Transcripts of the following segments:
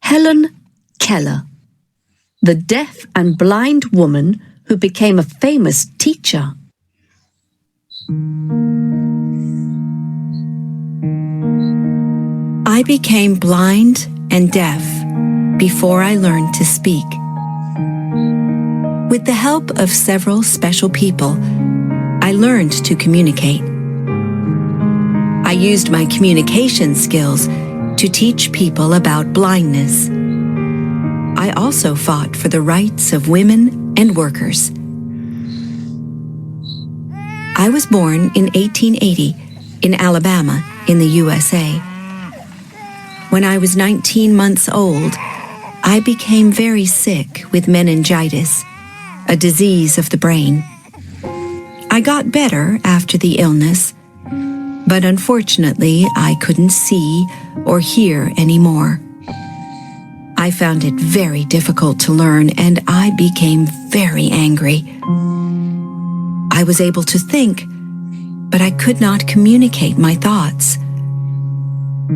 Helen Keller, the deaf and blind woman who became a famous teacher. I became blind and deaf before I learned to speak. With the help of several special people, I learned to communicate. I used my communication skills to teach people about blindness. I also fought for the rights of women and workers. I was born in 1880 in Alabama, in the USA. When I was 19 months old, I became very sick with meningitis, a disease of the brain. I got better after the illness, but unfortunately I couldn't see or hear anymore. I found it very difficult to learn, and I became very angry. I was able to think, but I could not communicate my thoughts.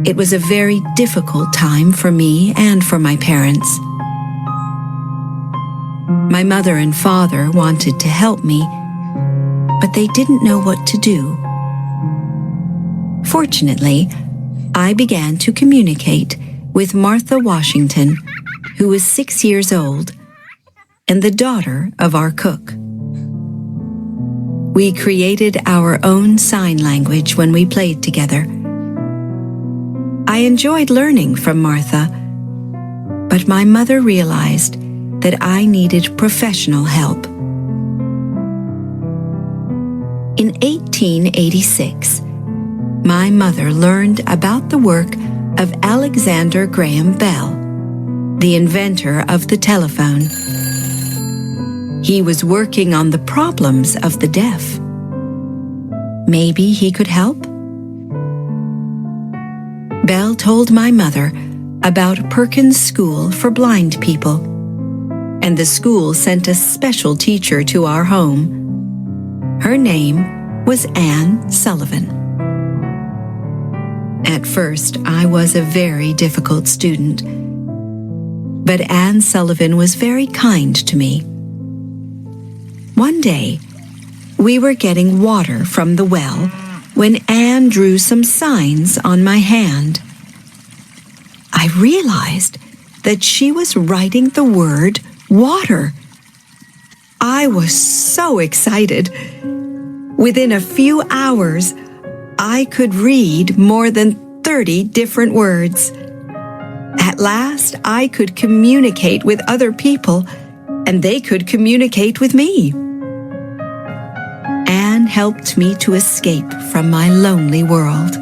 It was a very difficult time for me and for my parents. My mother and father wanted to help me, but they didn't know what to do. Fortunately, I began to communicate with Martha Washington, who was 6 years old and the daughter of our cook. We created our own sign language when we played together. I enjoyed learning from Martha, but my mother realized that I needed professional help. In 1886, my mother learned about the work of Alexander Graham Bell, the inventor of the telephone. He was working on the problems of the deaf. Maybe he could help? Bell told my mother about Perkins School for Blind People, and the school sent a special teacher to our home. Her name was Anne Sullivan. At first, I was a very difficult student, but Anne Sullivan was very kind to me. One day, we were getting water from the well when Anne drew some signs on my hand. I realized that she was writing the word water. I was so excited. Within a few hours, I could read more than 30 different words. At last, I could communicate with other people, and they could communicate with me. Anne helped me to escape from my lonely world.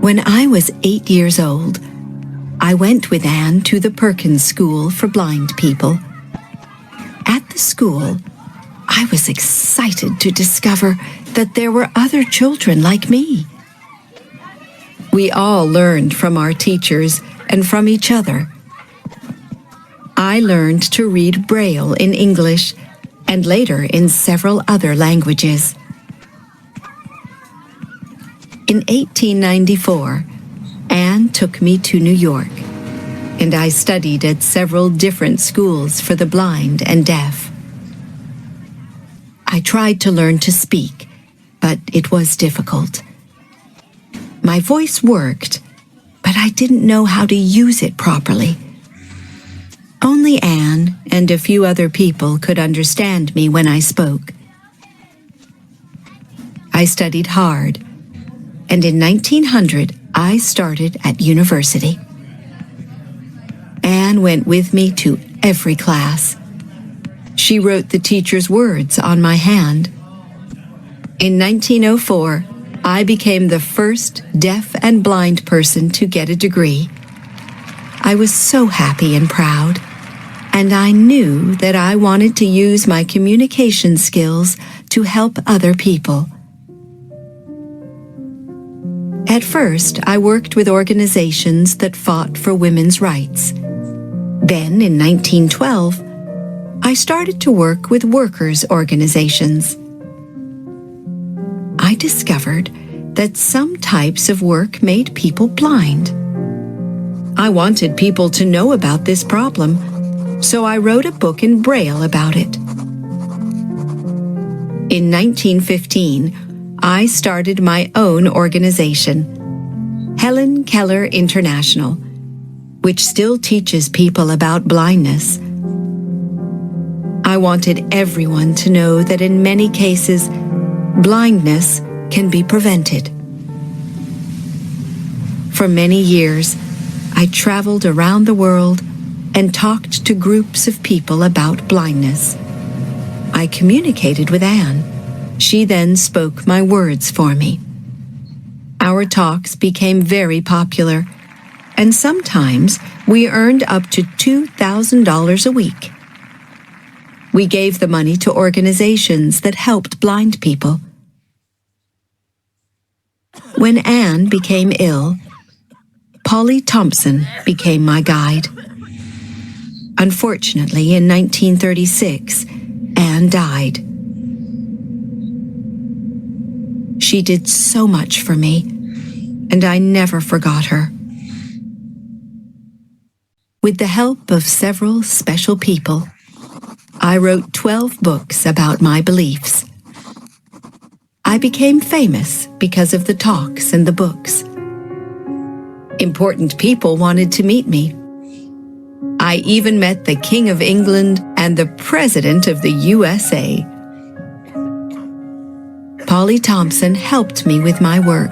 When I was 8 years old, I went with Anne to the Perkins School for Blind People. At the school, I was excited to discover that there were other children like me. We all learned from our teachers and from each other. I learned to read Braille in English and later in several other languages. In 1894, Anne took me to New York, and I studied at several different schools for the blind and deaf. I tried to learn to speak, but it was difficult. My voice worked, but I didn't know how to use it properly. Only Anne and a few other people could understand me when I spoke. I studied hard, and in 1900, I started at university. Anne went with me to every class. She wrote the teacher's words on my hand. In 1904, I became the first deaf and blind person to get a degree. I was so happy and proud, and I knew that I wanted to use my communication skills to help other people. At first, I worked with organizations that fought for women's rights. Then, in 1912, I started to work with workers' organizations. I discovered that some types of work made people blind. I wanted people to know about this problem, so I wrote a book in Braille about it. In 1915, I started my own organization, Helen Keller International, which still teaches people about blindness. I wanted everyone to know that in many cases, blindness can be prevented. For many years, I traveled around the world and talked to groups of people about blindness. I communicated with Anne. She then spoke my words for me. Our talks became very popular, and sometimes we earned up to $2,000 a week. We gave the money to organizations that helped blind people. When Anne became ill, Polly Thompson became my guide. Unfortunately, in 1936, Anne died. She did so much for me, and I never forgot her. With the help of several special people, I wrote 12 books about my beliefs. I became famous because of the talks and the books. Important people wanted to meet me. I even met the King of England and the President of the USA. Polly Thompson helped me with my work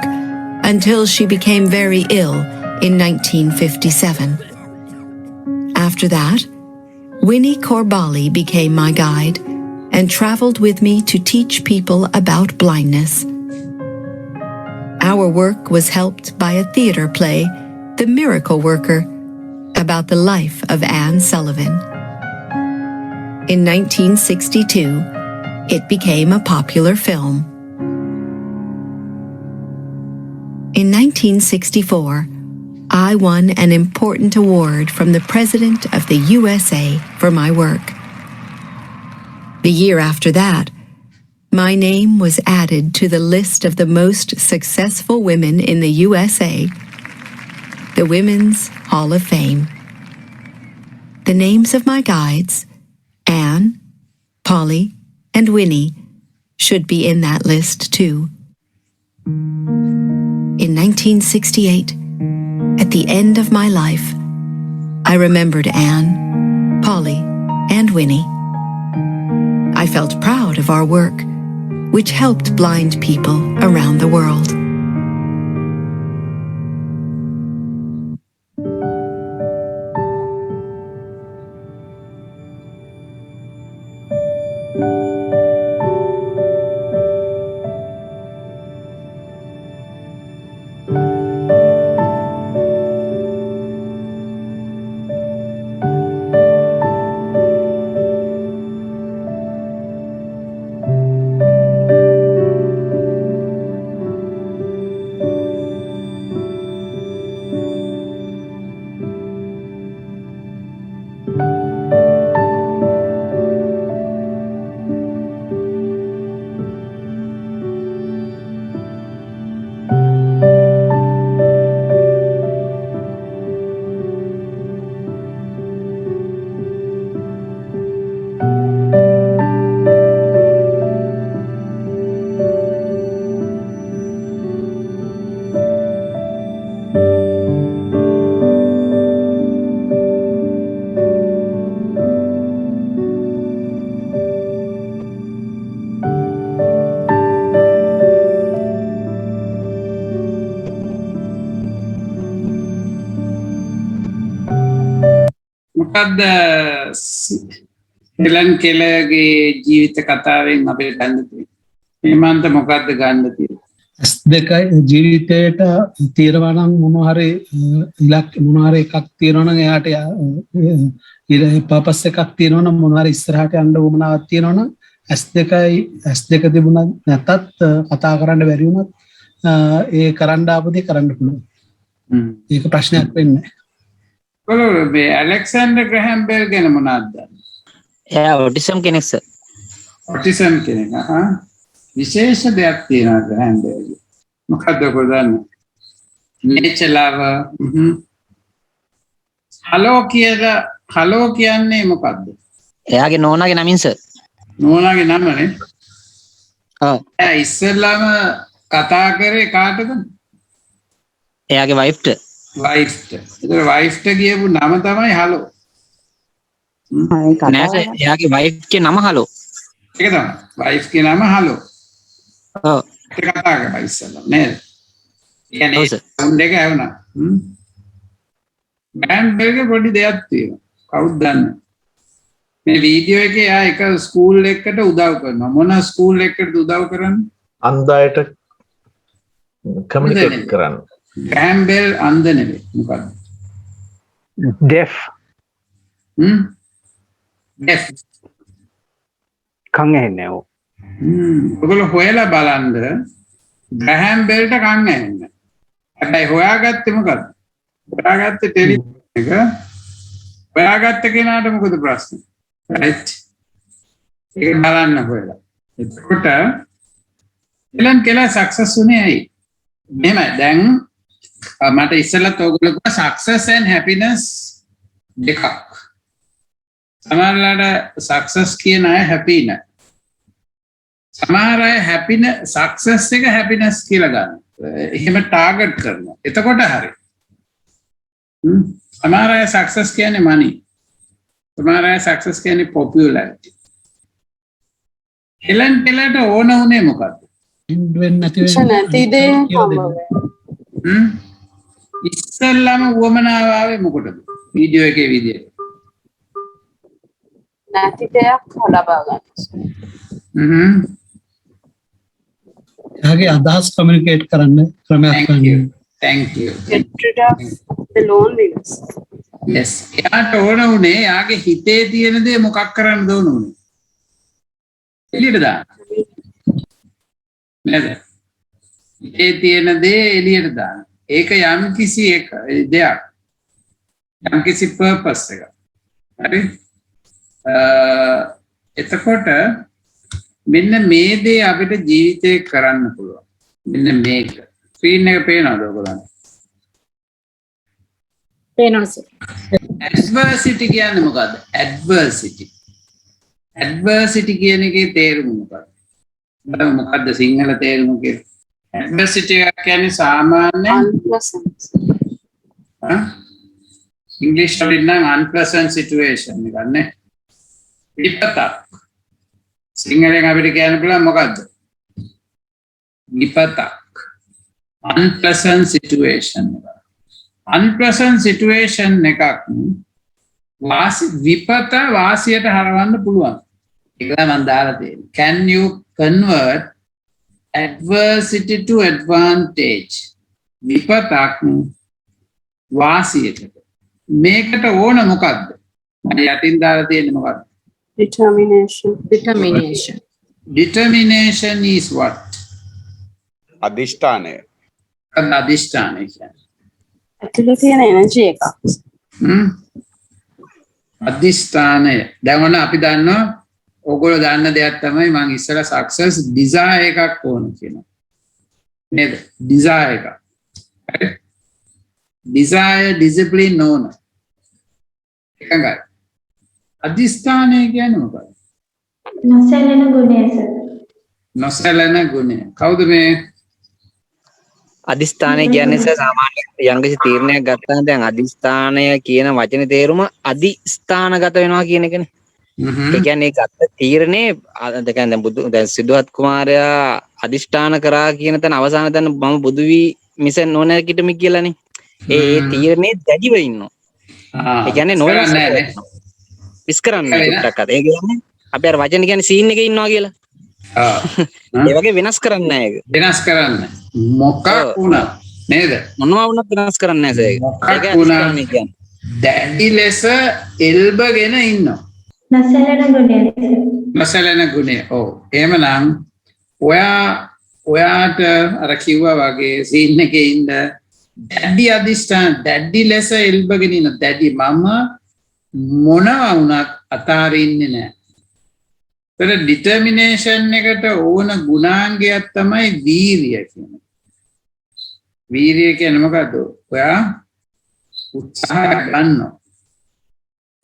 until she became very ill in 1957. After that, Winnie Corbally became my guide and traveled with me to teach people about blindness. Our work was helped by a theater play, The Miracle Worker, about the life of Anne Sullivan. In 1962, it became a popular film. In 1964, I won an important award from the President of the USA for my work. The year after that, my name was added to the list of the most successful women in the USA, the Women's Hall of Fame. The names of my guides, Anne, Polly, and Winnie, should be in that list too. In 1968, at the end of my life, I remembered Anne, Polly, and Winnie. I felt proud of our work, which helped blind people around the world. මොකක්ද Helen කෙලර්ගේ ජීවිත කතාවෙන් අපිට ගන්න තියෙන්නේ? මේමන්ත මොකක්ද ගන්න තියෙන්නේ? ඇස් දෙකයි ජීවිතේට తీරවා නම් මොනවා හරි ඉලක්ක මොනවා හරි එකක් තියෙනවා නම් එයාට පර්පස් එකක් තියෙනවා නම් මොනවා හරි ඉස්සරහට යන්න උවමනාවක් තියෙනවා නම් ඇස් දෙක තිබුණත් නැත්තත් කතා කරන්න බැරි වුණත් ඒ කරන්න ආපුදී කරන්න පුළුවන්. ඒක ප්‍රශ්නයක් වෙන්නේ නැහැ. කොළොල්ලේ ඇලෙක්සැන්ඩර් ග්‍රැහම් බෙල් ගැන මොනවද? එයා ඔටිසම් කෙනෙක් සර්. ඔටිසම් කෙනෙක්. විශේෂ දෙයක් තියෙනවා ග්‍රැහම් බෙල්ගේ. මොකද්ද කොහොමද? nature lover. හලෝ කියන්නේ මොකක්ද? එයාගේ නෝනාගේ නමින් සර්. නෝනාගේ නමනේ. ඔව්. එයා ඉස්සෙල්ලාම කතා කරේ කාටද? එයාගේ වයිෆ්ට. වයිෆ්ට. ඒතර වයිෆ්ට කියපු නම තමයි හලෝ. නෑ සර් එයාගේ වයිෆ්ගේ නම හලෝ. ඒක තමයි. වයිෆ්ගේ නම හලෝ. ඔව්. ඒක කතා කරා ඉස්සෙල්ලා නේද? ඔව් සර්. සවුන්ඩ් එක ඇහුණා. ග්‍රෑන්ඩ් බෙල්ගේ පොඩි දෙයක් තියෙනවා. කවුද දන්නේ? මේ වීඩියෝ එකේ එයා එක ස්කූල් එකකට උදව් කරනවා. මොන ස්කූල් එකකටද උදව් කරන්නේ? අන්ධයට කමියුනිකේට් කරන්න. ග්‍රෑන්ඩ් බෙල් අන්ධ නෙවෙයි. මොකක්ද? deaf deaf. කන් ඇහෙන්නේ ඔව් ඔයගොල්ලෝ හොයලා බලන්න ග්‍රෑම් බෙල්ට කන් ඇහෙන්නේ. හැබැයි හොයාගත්තේ මොකද්ද? හොයාගත්තේ ටෙලිෆෝන් එක. හොයාගත්ත කෙනාට මොකද ප්‍රශ්නේ? රයිට්. ඒක බලන්න හොයලා. එතකොට හෙලන් කෙලර් සක්සස් වුණේ ඇයි? මෙහෙමයි දැන් මට ඉස්සෙල්ලත් ඔයගොල්ලෝ කිව්වා සක්සස් and happiness දෙකක්. සමහරවිට සක්සස් කියන අය හැපි නෑ. සමහර අය සක්සස් එක හැපිනස් කියලා ගන්න. එහෙම ටාගට් කරනවා. එතකොට හරි. සමහර අය සක්සස් කියන්නේ money. සමහර අය සක්සස් කියන්නේ popularity. හෙලන් කෙලර්ට ඕන උනේ මොකද්ද? වෙන්නේ නැති ඉස්සල්ලාම වමනාව ආවේ මොකටද? වීඩියෝ එකේ විදියට. නැති දෙයක් ලබා ගන්න. එයාගේ අදහස් කමියුනිකේට් කරන්න ක්‍රමයක් ගන්න. Thank you. Get rid of the loneliness. Yes. එයාට ඕන උනේ යාගේ හිතේ තියෙන දේ මොකක් කරන්නද ඕන උනේ? එළියට දාන්න. නේද? හිතේ තියෙන දේ එළියට දාන්න. ඒක යම් කිසි දෙයක්. යම් කිසි purpose එකක්. හරි? එතකොට මෙන්න මේ දේ අපිට ජීවිතේ කරන්න පුළුවන්. මෙන්න මේක. ස්ක්‍රීන් එක පේනවද ඔයගොල්ලන්ට? පේනවා සර්. ඇඩ්වර්සිටි කියන්නේ මොකද්ද? ඇඩ්වර්සිටි. ඇඩ්වර්සිටි කියන එකේ තේරුම මොකක්ද? මොකද්ද සිංහල තේරුම කියන්නේ? ඇඩ්වර්සිටි කියන්නේ සාමාන්‍ය ඉංග්‍රීසි වලින් නම් unpleasant situation එකක් නේ. විපතක්. සිංහලෙන් අපිට කියන්න පුළුවන් මොකද්ද? විපතක්. unpleasant situation එක. unpleasant situation එකක් විපත වාසියට හරවන්න පුළුවන්. ඒක තමයි මම දාලා තියෙන්නේ. Can you convert adversity to advantage? විපතක් වාසියට. මේකට ඕන මොකද්ද? මම යටින් දාලා තියෙන්නේ මොකද්ද? Determination is what? අධිෂ්ඨානය. අධිෂ්ඨානය කියන්නේ. ඇතුලේ තියෙන එනර්ජි එක. අධිෂ්ඨානය. දැන් ඔන්න අපි දන්නවා ඕගොල්ලෝ දන්න දෙයක් තමයි මම ඉස්සලා සක්සස් ඩිසයර් එකක් ඕන කියනවා. නේද? ඩිසයර් එක. හරි? ඩිසයර් ඩිසිප්ලින් ඕන. එකඟයි. අධිෂ්ඨානය කියන්නේ මොකක්ද? නොසැලෙන ගුණය සර්. නොසැලෙන ගුණය. කවුද මේ? අධිෂ්ඨානය කියන්නේ සර් සාමාන්‍යයෙන් යම්කිසි තීරණයක් ගත්තාම දැන් අධිෂ්ඨානය කියන වචනේ තේරුම අධිස්ථානගත වෙනවා කියන එකනේ. ඒ කියන්නේ ඒ ගත්ත තීරණේ දැන් සිද්ධාර්ථ කුමාරයා අධිෂ්ඨාන කරා කියන තැන අවසාන තැන මම බුදු වී මිස නොනැගිටම කියලානේ. ඒ තීරණේ දැඩිව ඉන්නවා. ඒ කියන්නේ විස් කරන්නේ චුට්ටක් අත. ඒ කියන්නේ අපි අර වචන කියන්නේ සීන් එකේ ඉන්නවා කියලා. ඒ වගේ වෙනස් කරන්නේ නැහැ ඒක. වෙනස් කරන්නේ. මොකක් වුණා නේද? මොනවා වුණත් වෙනස් කරන්නේ නැහැ ඒක. ඒක අධිෂ්ඨානය කියන්නේ. දැඩි ලෙස එල්බගෙන ඉන්නවා. නොසැලෙන ගුණය. නොසැලෙන ගුණය. ඔව්. එහෙමනම් ඔයාට අර කිව්වා වගේ සීන් එකේ ඉන්න දැඩි අධිෂ්ඨාන දැඩි ලෙස එල්බගෙන ඉන්න දැඩි මම මොනවා වුණත් අතාරින්නේ නැහැ. ඒතර ඩිටර්මිනේෂන් එකට ඕන ගුණාංගයක් තමයි වීරිය කියන්නේ. වීරිය කියන්නේ මොකද්ද? ඔයා උත්සාහ ගන්නවා.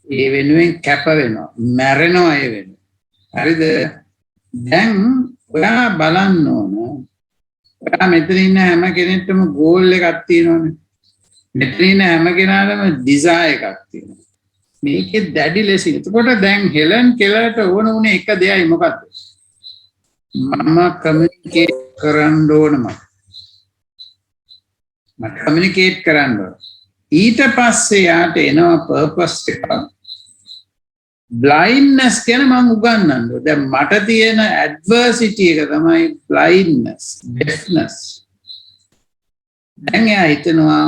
ඒ වෙනුවෙන් කැප වෙනවා මැරෙනවා ඒ වෙනුවෙන් හරිද දැන් ඔයා බලන්න ඕන ඔයා මෙතන ඉන්න හැම කෙනෙක්ටම ගෝල් එකක් තියෙනවනේ මෙතන ඉන්න හැම කෙනාටම ඩිසයර් එකක් තියෙනවා මේකේ දැඩි ලෙස එතකොට දැන් හෙලන් කෙලර්ට ඕන උනේ එක දෙයයි මොකද්ද මම කමියුනිකේට් කරන්න ඕන මම කමියුනිකේට් කරන්න ඕන ඊට පස්සේ යාට එනවා පර්පස් එක බ්ලයින්ඩ්නස් කියන මම උගන්වන්න දැන් මට තියෙන ඇඩ්වර්සිටි එක තමයි බ්ලයින්ඩ්නස් ඩෙෆ්නස් දැන් එයා හිතනවා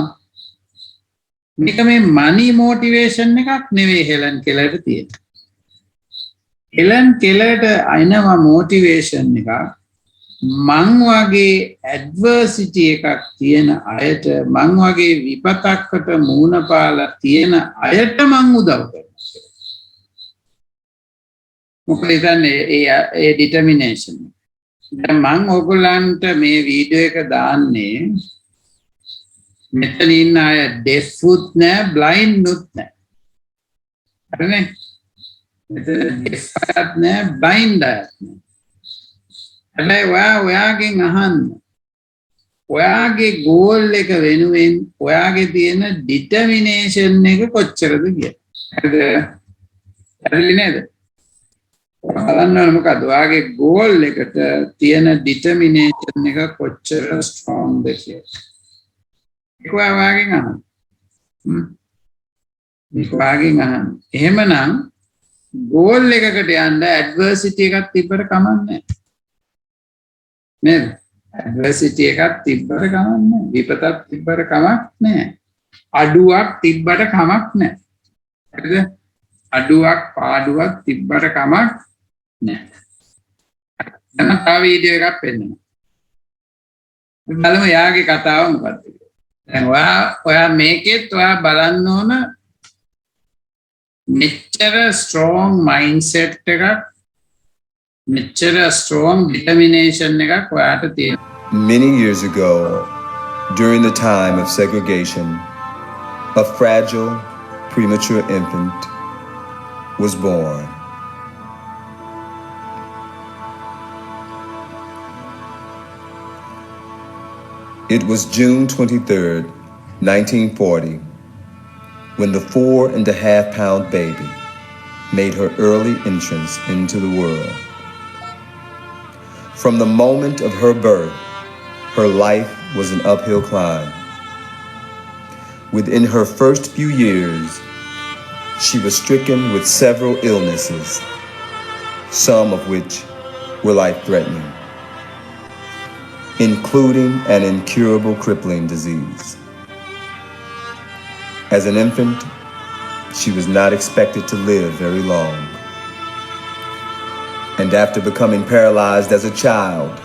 මේක මේ මනි මොටිවේෂන් එකක් නෙවෙයි හෙලන් කෙලර්ට තියෙන හෙලන් කෙලර්ට අයනවා මොටිවේෂන් එකක් මං වගේ ඇඩ්වර්සිටි එකක් තියෙන අයට මං වගේ විපතක්කට මූණ පාලා තියෙන අයට මං උදව් කරනවා මොකද ඉතින් ඒ ඩිටර්මිනේෂන් දැන් මං ඔයගොල්ලන්ට මේ වීඩියෝ එක දාන්නේ මෙතන ඉන්න අය ඩෙෆ්ුත් නෑ බ්ලයින්ඩ්ුත් නෑ හරිනේ මෙතන ඩෙෆ් අයත් නෑ බ්ලයින්ඩ් අයත් නෑ හැබැයි ඔයාගෙන් අහන්න ඔයාගේ ගෝල් එක වෙනුවෙන් ඔයාගේ තියෙන ඩිටර්මිනේෂන් එක කොච්චරද කියලා හරිද හරිලි නේද බලන්න ඕන මොකද ඔයාගේ ගෝල් එකට තියෙන ඩිටර්මිනේෂන් එක කොච්චර ස්ට්‍රෝංද කියලා ඒක ඔයාගෙන් අහන්න මේක ඔයාගෙන් අහන්න එහෙමනම් ගෝල් එකකට යන්න ඇඩ්වර්සිටි එකක් තිබ්බට කමක් නැහැ නේද ඇඩ්වර්සිටි එකක් තිබ්බට කමක් නැහැ විපතක් තිබ්බට කමක් නැහැ අඩුවක් තිබ්බට කමක් නැහැ හරිද අඩුවක් පාඩුවක් තිබ්බට කමක් නැහැ දැන් තව වීඩියෝ එකක් පෙන්නනවා බලමු යාගේ කතාව මොකක්ද දැන් ඔයා මේකෙත් ඔයා බලන්න ඕන මෙච්චර ස්ට්‍රෝං මයින්ඩ්සෙට් එකක් මෙච්චර ස්ට්‍රෝං ඩිටර්මිනේෂන් එකක් ඔයාට තියෙනවා Many years ago, during the time of segregation, a fragile, premature infant was born. It was June 23rd, 1940, when the 4.5-pound baby made her early entrance into the world. From the moment of her birth, her life was an uphill climb. Within her first few years, she was stricken with several illnesses, some of which were life-threatening, including an incurable crippling disease. As an infant, she was not expected to live very long. And after becoming paralyzed as a child,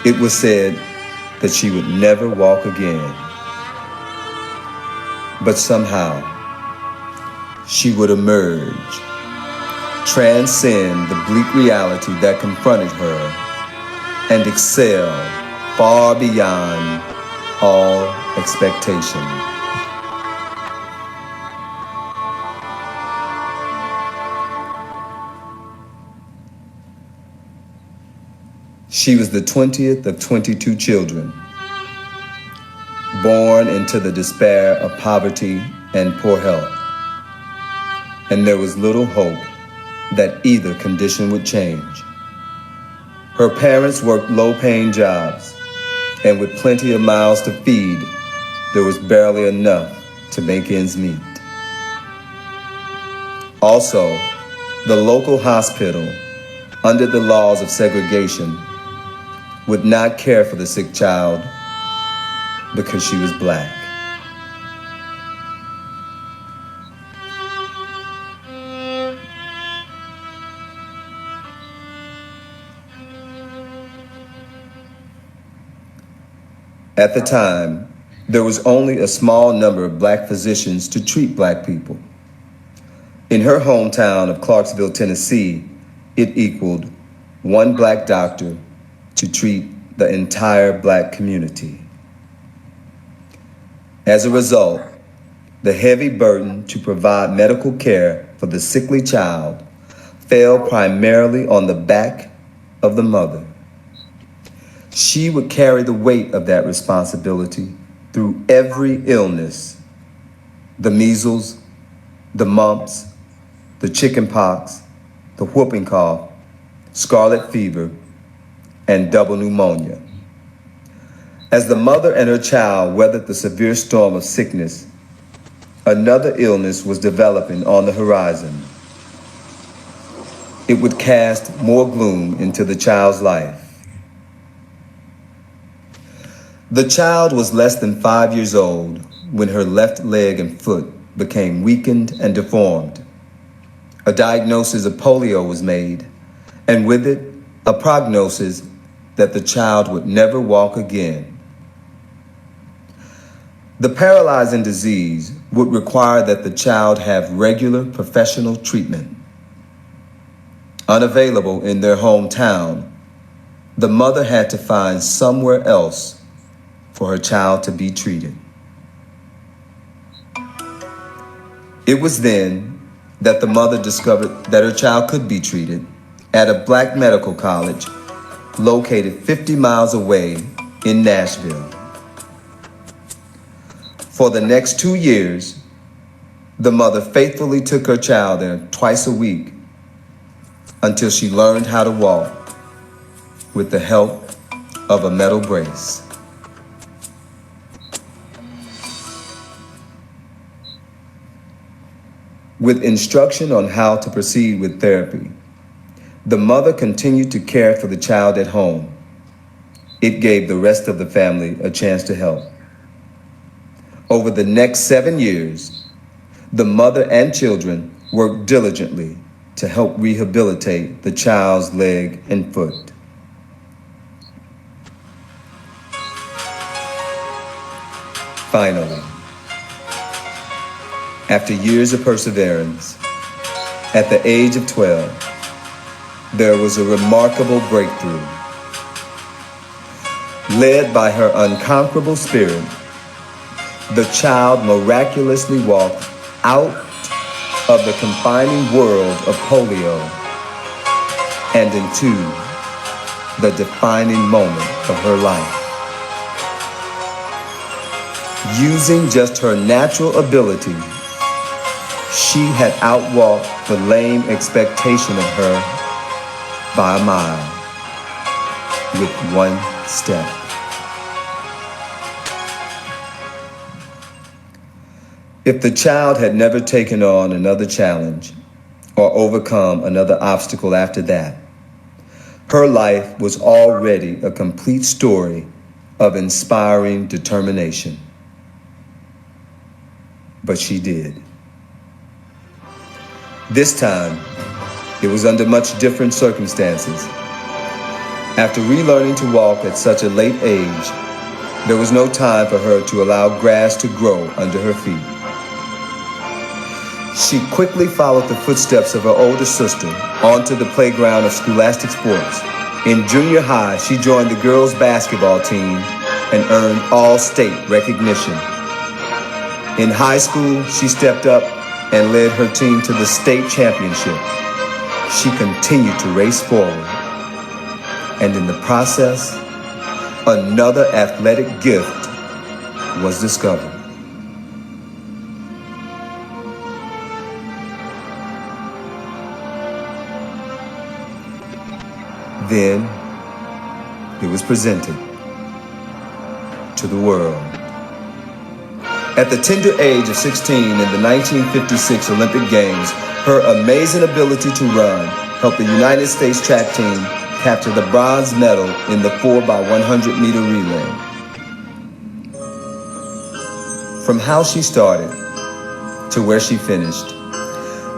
it was said that she would never walk again. But somehow, she would emerge, transcend the bleak reality that confronted her, and excel far beyond all expectation. She was the 20th of 22 children, born into the despair of poverty and poor health. And there was little hope that either condition would change. Her parents worked low-paying jobs, and with plenty of mouths to feed, there was barely enough to make ends meet. Also, the local hospital, under the laws of segregation, would not care for the sick child because she was black. At the time, there was only a small number of black physicians to treat black people. In her hometown of Clarksville, Tennessee, it equaled one black doctor to treat the entire black community. As a result, the heavy burden to provide medical care for the sickly child fell primarily on the back of the mother. She would carry the weight of that responsibility through every illness: the measles, the mumps, the chicken pox, the whooping cough, scarlet fever, and double pneumonia. As the mother and her child weathered the severe storm of sickness, another illness was developing on the horizon. It would cast more gloom into the child's life. The child was less than 5 years old when her left leg and foot became weakened and deformed. A diagnosis of polio was made, and with it, a prognosis that the child would never walk again. The paralyzing disease would require that the child have regular professional treatment. Unavailable in their hometown, the mother had to find somewhere else for her child to be treated. It was then that the mother discovered that her child could be treated at a black medical college located 50 miles away in Nashville. For the next 2 years, the mother faithfully took her child there twice a week until she learned how to walk with the help of a metal brace. With instruction on how to proceed with therapy, the mother continued to care for the child at home. It gave the rest of the family a chance to help. Over the next 7 years, the mother and children worked diligently to help rehabilitate the child's leg and foot. Finally, after years of perseverance, at the age of 12, there was a remarkable breakthrough. Led by her unconquerable spirit, the child miraculously walked out of the confining world of polio and into the defining moment of her life. Using just her natural ability, she had outwalked the lame expectation of her by a mile with one step. If the child had never taken on another challenge or overcome another obstacle after that, her life was already a complete story of inspiring determination. But she did. This time, it was under much different circumstances. After relearning to walk at such a late age, there was no time for her to allow grass to grow under her feet. She quickly followed the footsteps of her older sister onto the playground of scholastic sports. In junior high, she joined the girls' basketball team and earned all-state recognition. In high school, she stepped up and led her team to the state championship. She continued to race forward, and in the process, another athletic gift was discovered. Then it was presented to the world. At the tender age of 16 in the 1956 Olympic Games, her amazing ability to run helped the United States track team capture the bronze medal in the 4x100 meter relay. From how she started to where she finished,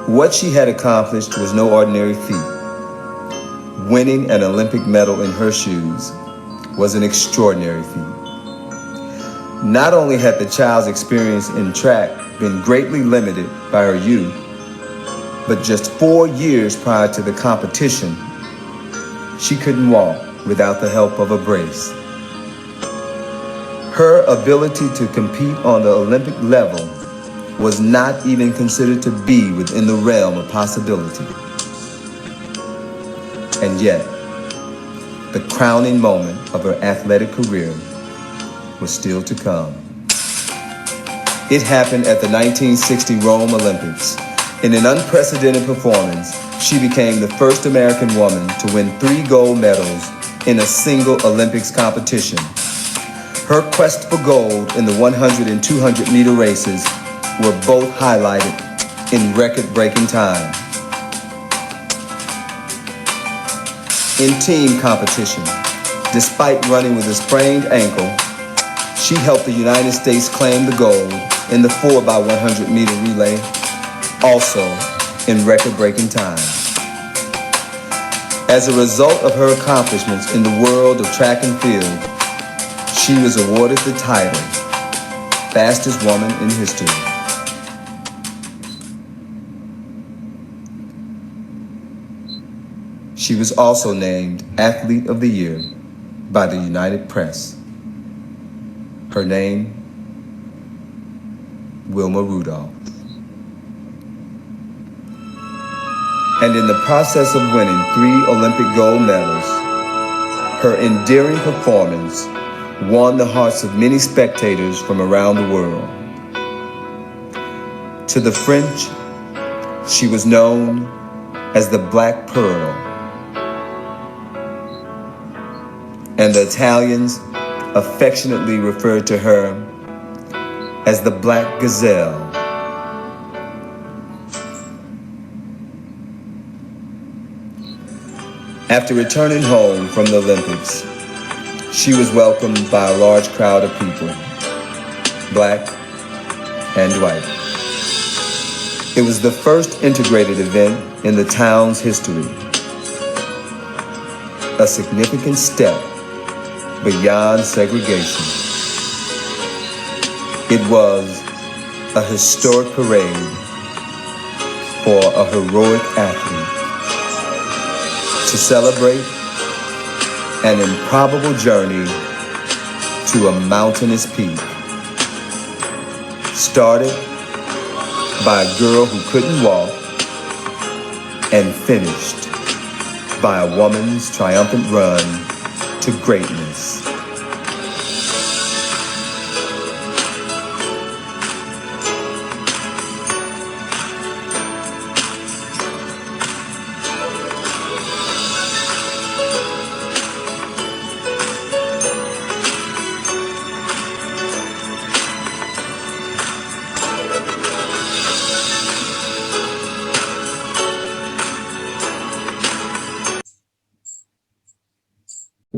what she had accomplished was no ordinary feat. Winning an Olympic medal in her shoes was an extraordinary feat. Not only had the child's experience in track been greatly limited by her youth, but just 4 years prior to the competition, she couldn't walk without the help of a brace. Her ability to compete on the Olympic level was not even considered to be within the realm of possibility. And yet, the crowning moment of her athletic career was still to come. It happened at the 1960 Rome Olympics. In an unprecedented performance, she became the first American woman to win 3 gold medals in a single Olympics competition. Her quest for gold in the 100 and 200 meter races were both highlighted in record-breaking time. In team competition, despite running with a sprained ankle, she helped the United States claim the gold in the 4x100 meter relay, also in record-breaking time. As a result of her accomplishments in the world of track and field, she was awarded the title, Fastest Woman in History. She was also named Athlete of the Year by the United Press. Her name, Wilma Randolph. And in the process of winning 3 Olympic gold medals, her endearing performance won the hearts of many spectators from around the world. To the French, she was known as the Black Pearl, and the Italians affectionately referred to her as the Black Gazelle. After returning home from the Olympics, she was welcomed by a large crowd of people, black and white. It was the first integrated event in the town's history, a significant step beyond segregation. It was a historic parade for a heroic athlete to celebrate an improbable journey to a mountainous peak, started by a girl who couldn't walk and finished by a woman's triumphant run to greatness.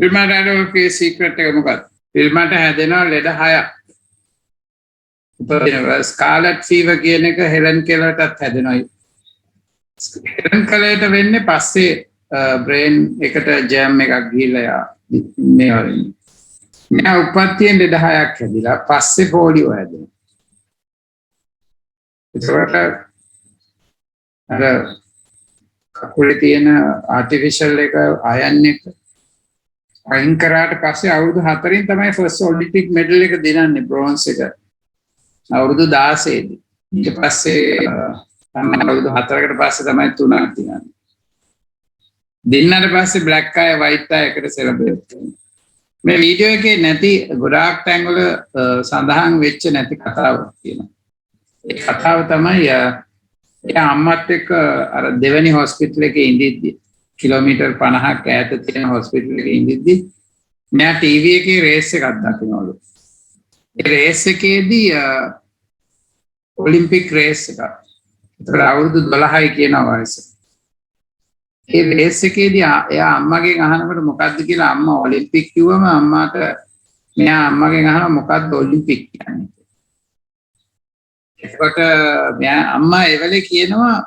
Wilma Randolphගේ secret එක මොකක්ද? Wilmaට හැදෙනවා ලෙඩ 6ක්. උපදිනවා Scarlett fever කියන එක Helen කෙලර්ටත් හැදෙනවා. Helen කෙලර්ට වෙන්නේ පස්සේ බ්‍රේන් එකට ජෑම් එකක් ගිහිල්ලා යා මේ වගේ. මෙයා උපත්යෙන් ලෙඩ 6ක් හැදිලා පස්සේ පොලියෝ හැදෙනවා. ඒකට අර කකුලේ තියෙන ආටිෆිෂල් එක අයන් එක අයින් කරාට පස්සේ අවුරුදු 4න් තමයි ෆස්ට් ඔලිම්පික් මෙඩල් එක දෙනන්නේ බ්‍රෝන්ස් එක. අවුරුදු 16 දී. ඊට පස්සේ අවුරුදු 4කට පස්සේ තමයි 3ක් දිනන්නේ. දින්නට පස්සේ බ්ලැක් අය වයිට් අය එකට සෙලබ්‍රේට් කරනවා. මේ වීඩියෝ එකේ නැති ගොඩාක් තැන්වල සඳහන් වෙච්ච නැති කතාවක් තියෙනවා. ඒ කතාව තමයි එයා අම්මත් එක්ක අර දෙවැනි හොස්පිටල් එකේ ඉඳිද්දි කිලෝමීටර් 50ක් ඈත තියෙන හොස්පිටල් එකේ ඉඳිද්දි මෙයා ටීවී එකේ රේස් එකක් දකිනවලු. ඒ රේස් එකේදී ඔලිම්පික් රේස් එකක්. ඒතර අවුරුදු 12යි කියන වයස. ඒ රේස් එකේදී එයා අම්මගෙන් අහනකොට මොකද්ද කියලා අම්මා ඔලිම්පික් කිව්වම අම්මාට මෙයා අම්මගෙන් අහනවා මොකද්ද ඔලිම්පික් කියන්නේ. එතකොට මෙයා අම්මා ඒ වෙලේ කියනවා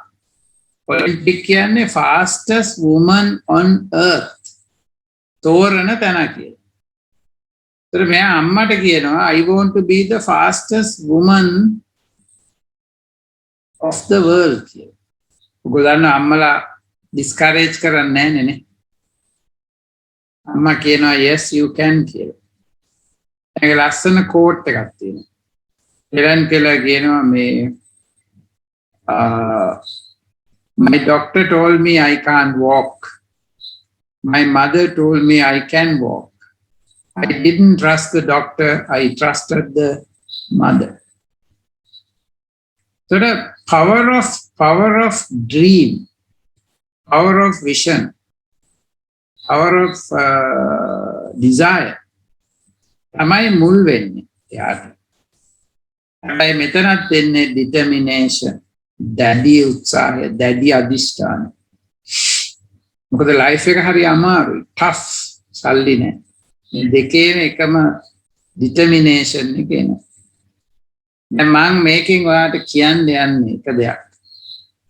ඔලිම්පික් කියන්නේ fastest woman on earth තෝරන තැන කියලා. ඒතර මෙයා අම්මට කියනවා I want to be the fastest woman of the world කියලා. ඔයගොල්ලන් අම්මලා discourage කරන්නේ නැහැ නේ. අම්මා කියනවා yes you can කියලා. ඒක ලස්සන quote එකක් තියෙනවා. හෙලන් කෙලර් කියනවා මේ My doctor told me I can't walk. My mother told me I can walk. I didn't trust the doctor, I trusted the mother. So the power of dream, power of vision, power of desire. තමයි මුල් වෙන්නේ යාට. හැබැයි මෙතනත් දෙන්නේ determination, දැඩි උත්සාහය, දැඩි අධිෂ්ඨානය. මොකද ලයිෆ් එක හරි අමාරුයි, tough, සල්ලි නැහැ. මේ දෙකේම එකම determination එක එනවා. දැන් මම මේකෙන් ඔයාලට කියන්න යන්නේ එක දෙයක්.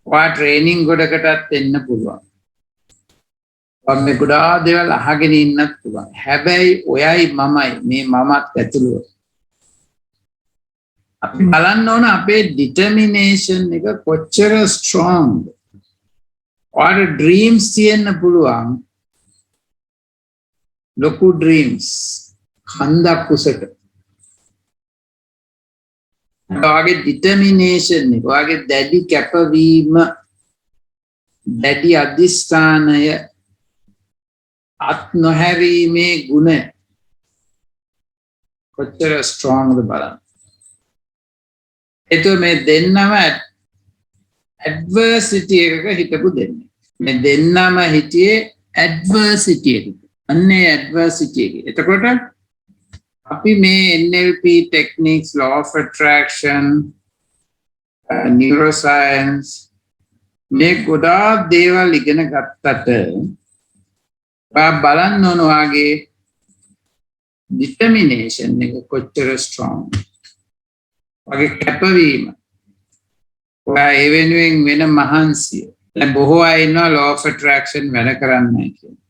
ඔයා ට්‍රේනින් ගොඩකටත් එන්න පුළුවන්. ඔන්න ගොඩාක් දේවල් අහගෙන ඉන්නත් පුළුවන්. හැබැයි ඔයයි මමයි මේ මමත් ඇතුළුව. අපි බලන්න ඕන අපේ determination එක කොච්චර strong. ඔයාලට dreams තියෙන්න පුළුවන්. ලොකු dreams. කන්දක් උසට. ඔයාගේ determination එක, ඔයාගේ දැඩි කැපවීම, දැඩි අධිෂ්ඨානය, අත් නොහැරීමේ ගුණ කොච්චර ස්ට්‍රෝංග්ද බලන්න. එතකොට මේ දෙන්නම ඇඩ්වර්සිටි එකක හිටපු දෙන්නේ. මේ දෙන්නම හිටියේ ඇඩ්වර්සිටි එකක. අන්නේ ඇඩ්වර්සිටි එක. එතකොට අපි මේ NLP techniques, law of attraction, neuroscience මේ ගොඩාක් දේවල් ඉගෙන ගත්තට බලන්න ඕන වාගේ determination එක කොච්චර strong. වගේ කැපවීම. ඔයා ඒ වෙනුවෙන් වෙන මහන්සිය. දැන් බොහෝ අය ඉන්නවා law of attraction වැඩ කරන්නේ කියලා.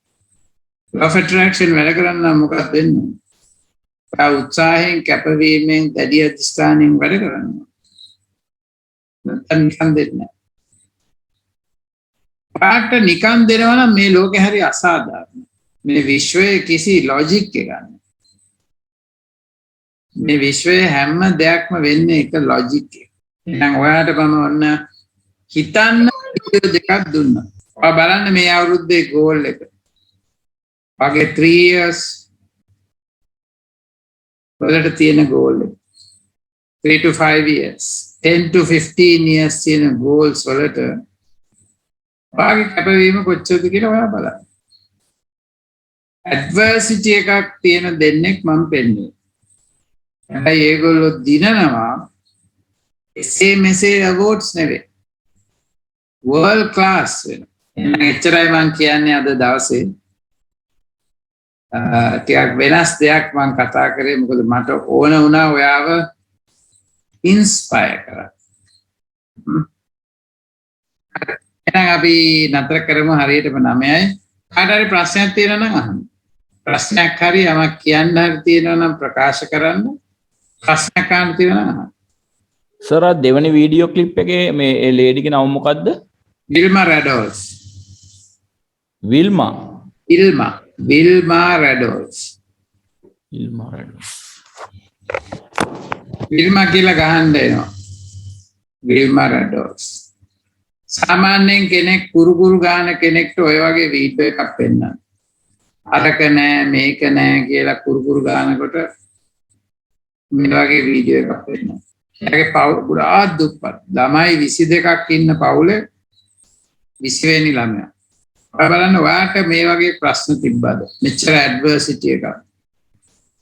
law of attraction වැඩ කරන්න මොකක්ද වෙන්නේ? ඔයා උත්සාහයෙන් කැපවීමෙන් දැඩි අධිෂ්ඨානයෙන් වැඩ කරනවා. නැත්නම් නිකන් දෙන්නේ නැහැ. පාට නිකන් දෙනවා නම් මේ ලෝකේ හරි අසාධාරණයි. මේ විශ්වයේ කිසි ලොජික් එකක් නැහැ. මේ විශ්වයේ හැම දෙයක්ම වෙන්නේ එක ලොජික් එක. එහෙනම් ඔයාලට මම ඔන්න හිතන්න වීඩියෝ දෙකක් දුන්නා. ඔයා බලන්න මේ අවුරුද්දේ ගෝල් එක. වගේ 3 years වලට තියෙන ගෝල් එක. 3 to 5 years, 10 to 15 years තියෙන goals වලට වාගේ කැපවීම කොච්චරද කියලා ඔයා බලන්න. ඇඩ්වර්සිටි එකක් තියෙන දෙන්නෙක් මම පෙන්නේ. හැබැයි ඒගොල්ලෝ දිනනවා එසේ මෙසේ අවෝඩ්ස් නෙවෙයි. වර්ල්ඩ් ක්ලාස් වෙනවා. එච්චරයි මම කියන්නේ අද දවසේ. ටිකක් වෙනස් දෙයක් මම කතා කරේ. මොකද මට ඕන වුණා ඔයාව ඉන්ස්පයර් කරන්න. එහෙනම් අපි නතර කරමු හරියටම 9යි. කාට හරි ප්‍රශ්නයක් තියෙනවා නම් අහන්න. ප්‍රශ්නයක් හරි යමක් කියන්න හරි තියෙනවා නම් ප්‍රකාශ කරන්න. ප්‍රශ්නයක් අහන්න තියෙනවා නම් අහන්න. සර් දෙවෙනි වීඩියෝ ක්ලිප් එකේ මේ ලේඩිගේ නම මොකද්ද? විල්මා රැඩෝල්ෆ්. විල්මා රැඩෝල්ෆ්. විල්මා විල්මා කියලා ගහන්න එනවා. විල්මා රැඩෝල්ෆ්. සාමාන්‍යයෙන් කෙනෙක් කුරුකුරු ගාන කෙනෙක්ට ඔය වගේ වීඩියෝ එකක් පෙන්නන. අරක නෑ මේක නෑ කියලා කුරුකුරු ගානකොට මේ වගේ වීඩියෝ එකක් පෙන්නන. එයාගේ පවුල ගොඩාක් දුප්පත්. ළමයි 22ක් ඉන්න පවුලේ 20 වෙනි ළමයා. ඔය බලන්න ඔයාට මේ වගේ ප්‍රශ්න තිබ්බද? මෙච්චර ඇඩ්වර්සිටි එකක්.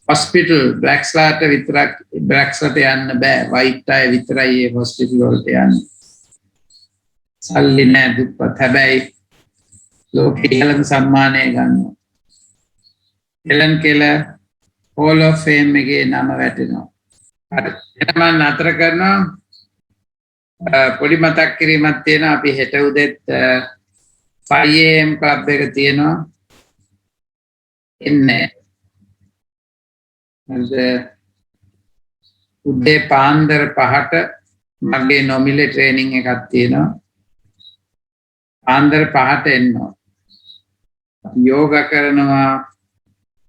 හොස්පිටල් බ්ලැක්ස්ලාට විතරක් බ්ලැක්ස්ලාට යන්න බෑ. වයිට් අය විතරයි ඒ හොස්පිටල් වලට යන්නේ. සල්ලි නෑ දුප්පත්. හැබැයි ලෝකේ ඉහළම සම්මානය ගන්නවා. හෙලන් කෙලර් හෝල් ඔෆ් ෆේම් එකේ නම වැටෙනවා. හරි. එහෙනම් මම නතර කරනවා. පොඩි මතක් කිරීමක් තියෙනවා. අපි හෙට උදේත් 5 AM ක්ලබ් එක තියෙනවා. එන්නේ. උදේ පාන්දර 5ට මගේ නොමිලේ ට්‍රේනින් එකක් තියෙනවා. පාන්දර 5ට එන්න. යෝගා කරනවා,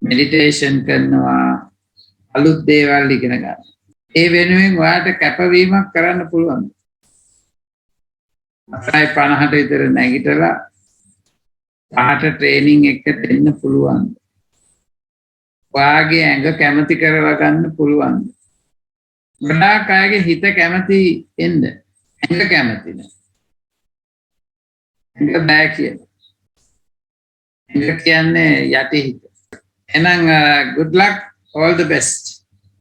මෙඩිටේෂන් කරනවා, අලුත් දේවල් ඉගෙන ගන්න. ඒ වෙනුවෙන් ඔයාට කැපවීමක් කරන්න පුළුවන්. අපයි 50ට විතර නැගිටලා පාට ට්‍රේනින් එක්ක දෙන්න පුළුවන්. වාගේ ඇඟ කැමති කරලා ගන්න පුළුවන්. ගොඩාක් අයගේ හිත කැමති එන්න. ඇඟ කැමති නෑ. ඇඟ බෑ කියන. ඇඟ කියන්නේ යටි හිත. එහෙනම් good luck, all the best.